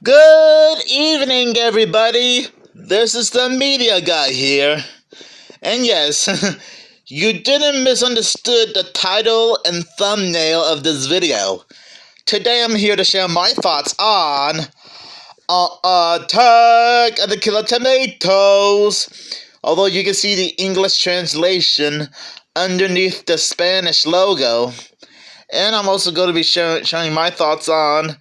Good evening, everybody. This is the media guy here. And yes, you didn't misunderstood the title and thumbnail of this video. Today I'm here to share my thoughts on Attack of the Killer Tomatoes. Although you can see the English translation underneath the Spanish logo. And I'm also going to be showing my thoughts on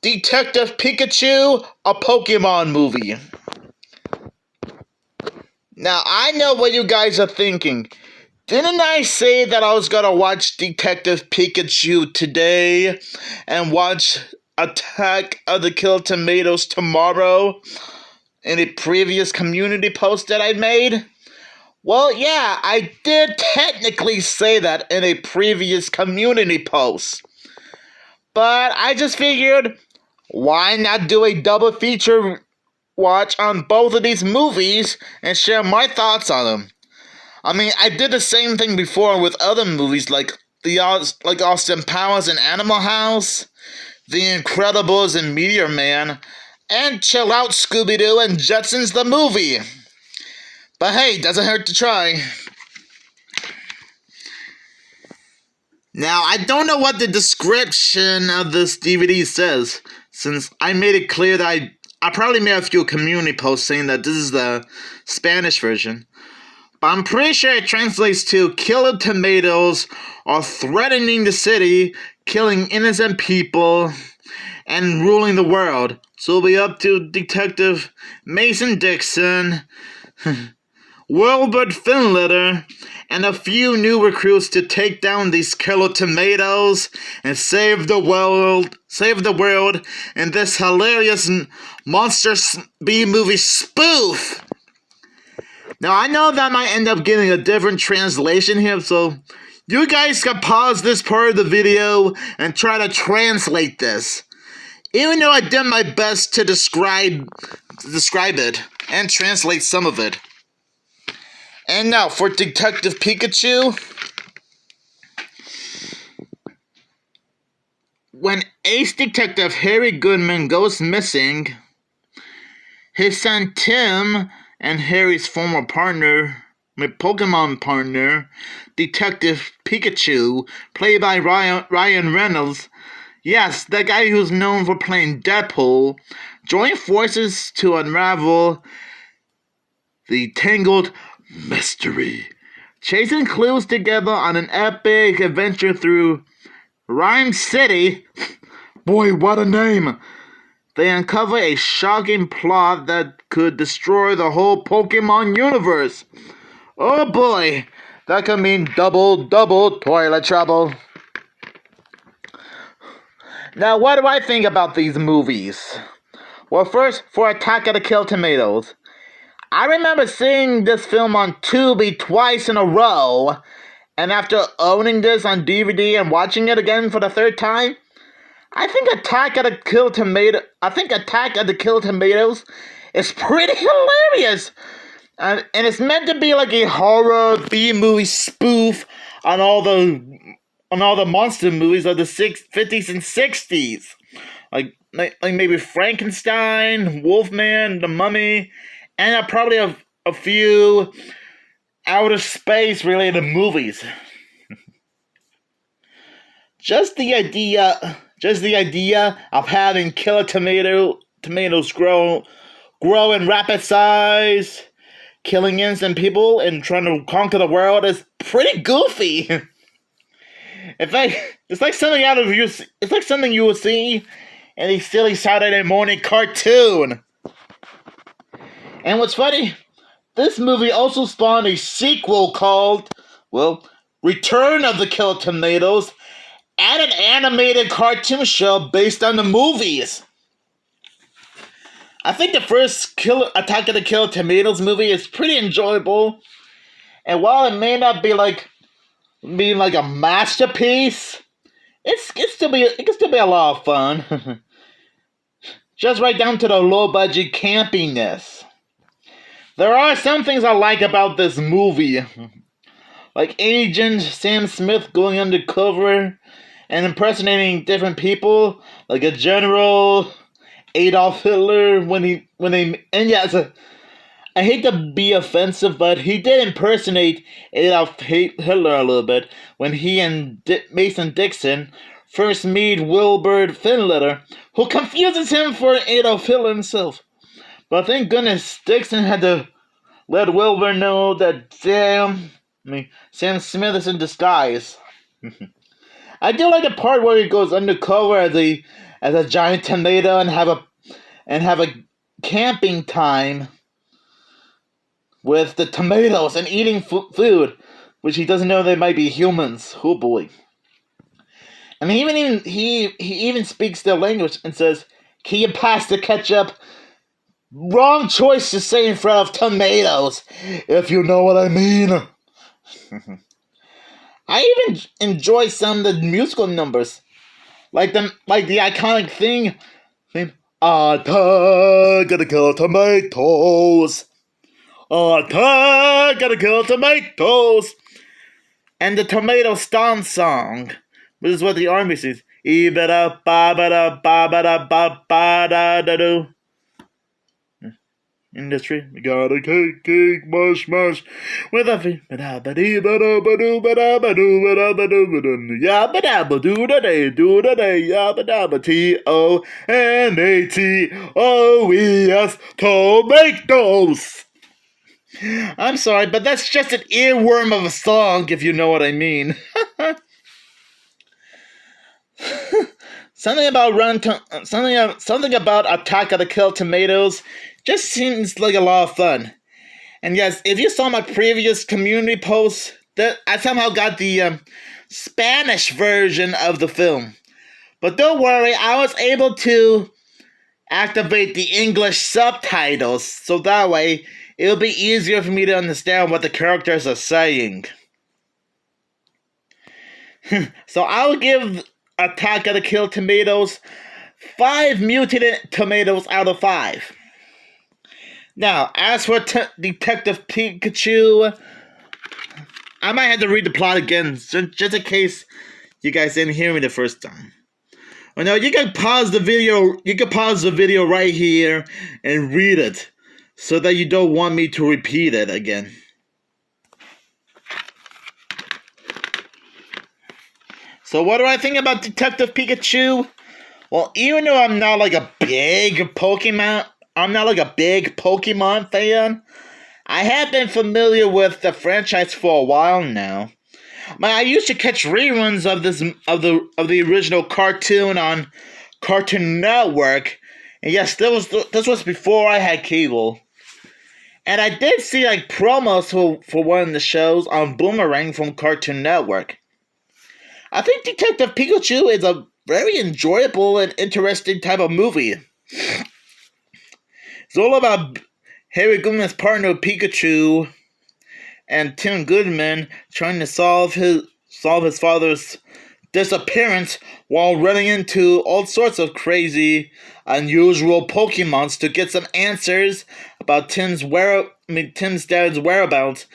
Detective Pikachu, a Pokemon movie. Now, I know what you guys are thinking. Didn't I say that I was gonna watch Detective Pikachu today and watch Attack of the Killer Tomatoes tomorrow in a previous community post that I made? Well, yeah, I did technically say that in a previous community post. But I just figured, why not do a double feature watch on both of these movies and share my thoughts on them? I mean, I did the same thing before with other movies like Austin Powers and Animal House, The Incredibles and Meteor Man, and Chill Out Scooby-Doo and Jetsons the Movie. But hey, doesn't hurt to try. Now, I don't know what the description of this DVD says, since I made it clear that I probably made a few community posts saying that this is the Spanish version. But I'm pretty sure it translates to Killer Tomatoes are threatening the city, killing innocent people, and ruling the world. So it'll be up to Detective Mason Dixon, Wilbert Finletter, and a few new recruits to take down these Killer Tomatoes and save the world in this hilarious monster B-movie spoof. Now, I know that might end up getting a different translation here, so you guys can pause this part of the video and try to translate this. Even though I did my best to describe it and translate some of it. And now, for Detective Pikachu, when ace detective Harry Goodman goes missing, his son Tim and Harry's former partner, my Pokemon partner, Detective Pikachu, played by Ryan Reynolds, yes, that guy who's known for playing Deadpool, join forces to unravel the tangled mystery, chasing clues together on an epic adventure through Rhyme City. Boy, what a name! They uncover a shocking plot that could destroy the whole Pokemon universe. Oh boy, that could mean double toilet trouble. Now, what do I think about these movies? Well, first, for Attack of the Killer Tomatoes. I remember seeing this film on Tubi twice in a row, and after owning this on DVD and watching it again for the third time, I think Attack of the Killer Tomatoes is pretty hilarious. And it's meant to be like a horror B-movie spoof on all the monster movies of the 50s and 60s. Like maybe Frankenstein, Wolfman, The Mummy, and probably a few outer space related movies. Just the idea of having killer tomatoes grow in rapid size, killing innocent people and trying to conquer the world is pretty goofy. In fact, it's like something you would see in a silly Saturday morning cartoon. And what's funny, this movie also spawned a sequel called, well, Return of the Killer Tomatoes, and an animated cartoon show based on the movies. I think the first Attack of the Killer Tomatoes movie is pretty enjoyable, and while it may not be like a masterpiece, it can still be a lot of fun. Just right down to the low budget campiness. There are some things I like about this movie, like Agent Sam Smith going undercover and impersonating different people, like a general Adolf Hitler and yes, I hate to be offensive, but he did impersonate Adolf Hitler a little bit when he and Mason Dixon first meet Wilbur Finletter, who confuses him for Adolf Hitler himself. But thank goodness Dixon had to let Wilbur know that Sam Smith is in disguise. I do like the part where he goes undercover as a giant tomato and have a camping time with the tomatoes and eating food, which he doesn't know they might be humans. Oh boy! And he even speaks their language and says, "Can you pass the ketchup?" Wrong choice to say in front of tomatoes, if you know what I mean. I even enjoy some of the musical numbers, like the iconic thing. Gotta kill tomatoes. Gotta kill tomatoes. And the tomato stomp song, which is what the army says. Industry, we got a cake, mush, with a fee, Tomatoes, tomatoes. I'm sorry, but that's just an earworm of a song, if you know what I mean. Something about Attack of the Killed Tomatoes just seems like a lot of fun. And yes, if you saw my previous community post, that I somehow got the Spanish version of the film. But don't worry, I was able to activate the English subtitles, so that way it'll be easier for me to understand what the characters are saying. So I'll give Attack of the Killed Tomatoes 5 mutated tomatoes out of 5. Now, as for Detective Pikachu, I might have to read the plot again, just in case you guys didn't hear me the first time. Oh no, you can pause the video. You can pause the video right here and read it, so that you don't want me to repeat it again. So what do I think about Detective Pikachu? Well, even though I'm not like a big Pokemon fan, I have been familiar with the franchise for a while now. I used to catch reruns of the original cartoon on Cartoon Network, and yes, this was before I had cable. And I did see like promos for one of the shows on Boomerang from Cartoon Network. I think Detective Pikachu is a very enjoyable and interesting type of movie. It's all about Harry Goodman's partner Pikachu and Tim Goodman trying to solve his father's disappearance while running into all sorts of crazy, unusual Pokemons to get some answers about Tim's dad's whereabouts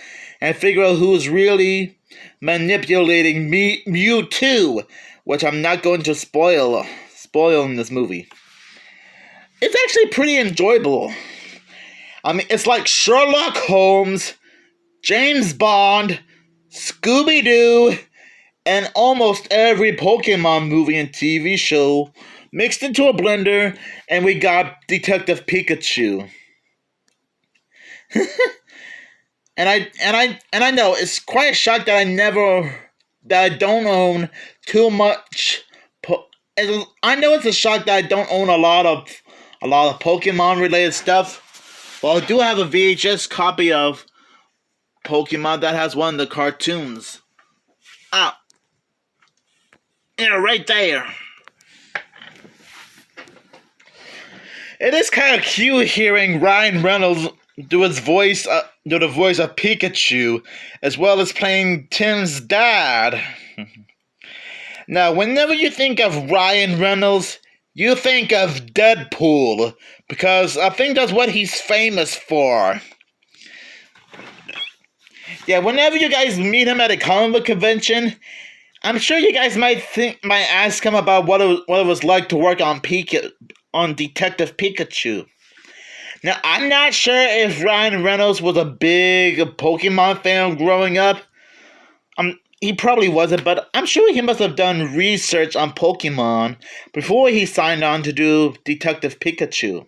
and figure out who's really manipulating Mewtwo, which I'm not going to spoil in this movie. It's actually pretty enjoyable. I mean, it's like Sherlock Holmes, James Bond, Scooby-Doo, and almost every Pokemon movie and TV show mixed into a blender, and we got Detective Pikachu. And I know it's quite a shock that I don't own too much. I know it's a shock that I don't own a lot of Pokemon related stuff. Well, I do have a VHS copy of Pokemon that has one of the cartoons. Right there. It is kind of cute hearing Ryan Reynolds do the voice of Pikachu, as well as playing Tim's dad. Now, whenever you think of Ryan Reynolds, you think of Deadpool, because I think that's what he's famous for. Yeah, whenever you guys meet him at a comic book convention, I'm sure you guys might ask him about what it was like to work on on Detective Pikachu. Now, I'm not sure if Ryan Reynolds was a big Pokemon fan growing up. He probably wasn't, but I'm sure he must have done research on Pokemon before he signed on to do Detective Pikachu.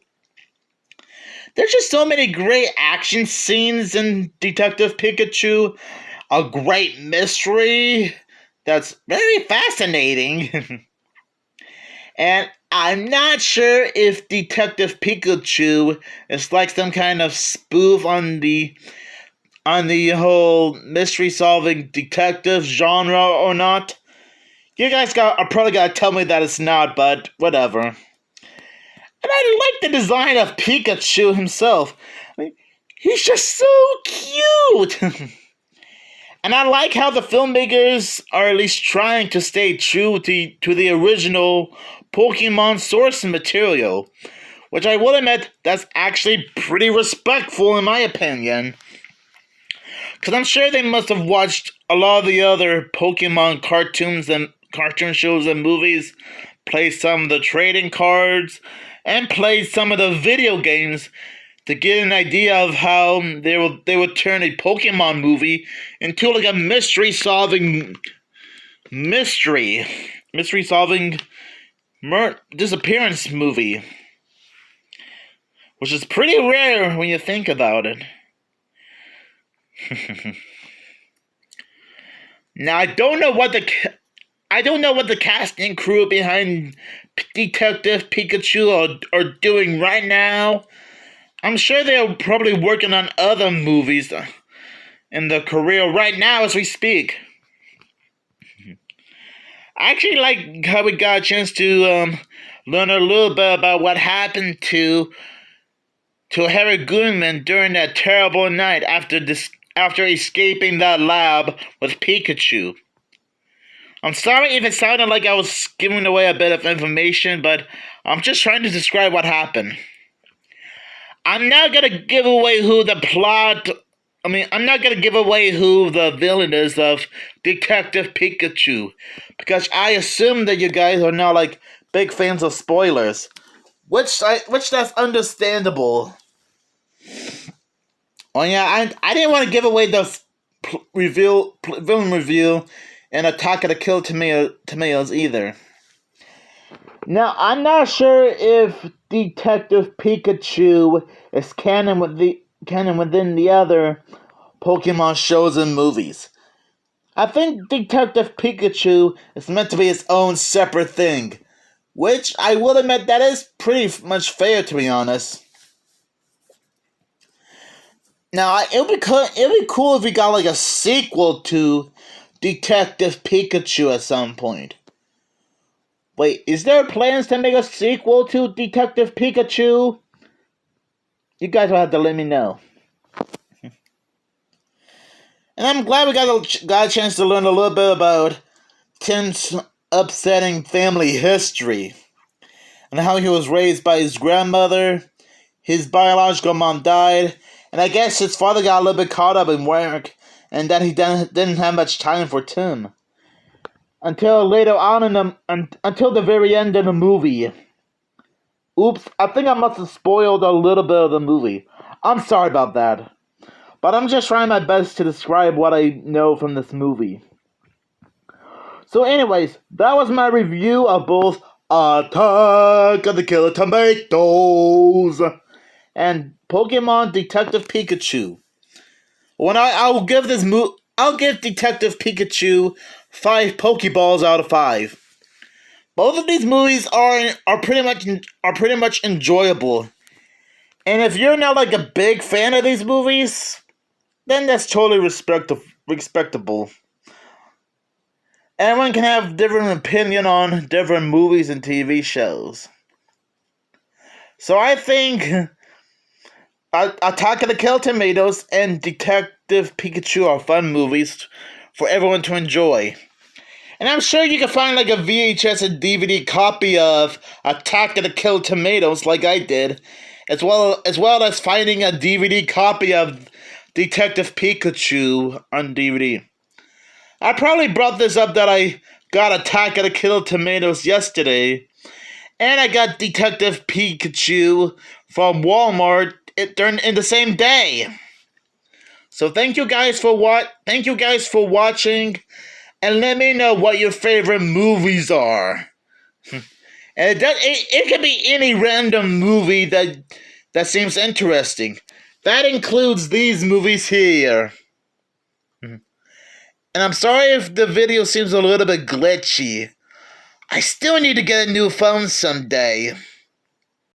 There's just so many great action scenes in Detective Pikachu, a great mystery that's very fascinating. And I'm not sure if Detective Pikachu is like some kind of spoof on the whole mystery solving detective genre or not. You guys are probably gonna tell me that it's not, but whatever. And I like the design of Pikachu himself. I mean, he's just so cute. And I like how the filmmakers are at least trying to stay true to the original Pokemon source material, which I will admit that's actually pretty respectful in my opinion. Because I'm sure they must have watched a lot of the other Pokemon cartoons and cartoon shows and movies, played some of the trading cards, and played some of the video games to get an idea of how they would turn a Pokemon movie into like a mystery solving disappearance movie, which is pretty rare when you think about it. Now I don't know what the casting crew behind Detective Pikachu are doing right now. I'm sure they're probably working on other movies in their career right now as we speak. I actually like how we got a chance to learn a little bit about what happened to Harry Goodman during that terrible night after escaping that lab with Pikachu. I'm sorry if it sounded like I was giving away a bit of information, but I'm just trying to describe what happened. I'm not gonna give away who the I'm not gonna give away who the villain is of Detective Pikachu, because I assume that you guys are not like big fans of spoilers, which that's understandable. Oh yeah, I didn't want to give away the villain reveal in Attack of the Kill Tomatoes either. Now, I'm not sure if Detective Pikachu is canon within the other Pokemon shows and movies. I think Detective Pikachu is meant to be its own separate thing, which I will admit that is pretty much fair, to be honest. Now, it would be cool if we got like a sequel to Detective Pikachu at some point. Wait, is there plans to make a sequel to Detective Pikachu? You guys will have to let me know. And I'm glad we got a chance to learn a little bit about Tim's upsetting family history and how he was raised by his grandmother. His biological mom died, and I guess his father got a little bit caught up in work, and that he didn't have much time for Tim. Until later on until the very end of the movie. Oops, I think I must have spoiled a little bit of the movie. I'm sorry about that. But I'm just trying my best to describe what I know from this movie. So anyways, that was my review of both Attack of the Killer Tomatoes and Pokemon Detective Pikachu. I'll give Detective Pikachu 5 Pokeballs out of 5. Both of these movies are pretty much enjoyable. And if you're not like a big fan of these movies, then that's totally respectable. Everyone can have different opinion on different movies and TV shows. So I think Attack of the Kill Tomatoes and Detective Pikachu are fun movies for everyone to enjoy. And I'm sure you can find like a VHS and DVD copy of Attack of the Kill Tomatoes like I did, as well as finding a DVD copy of Detective Pikachu on DVD. I probably brought this up that I got Attack of the Kill Tomatoes yesterday, And I got Detective Pikachu from Walmart in the same day. So thank you guys for watching, and let me know what your favorite movies are. And it can be any random movie that seems interesting. That includes these movies here. And I'm sorry if the video seems a little bit glitchy. I still need to get a new phone someday.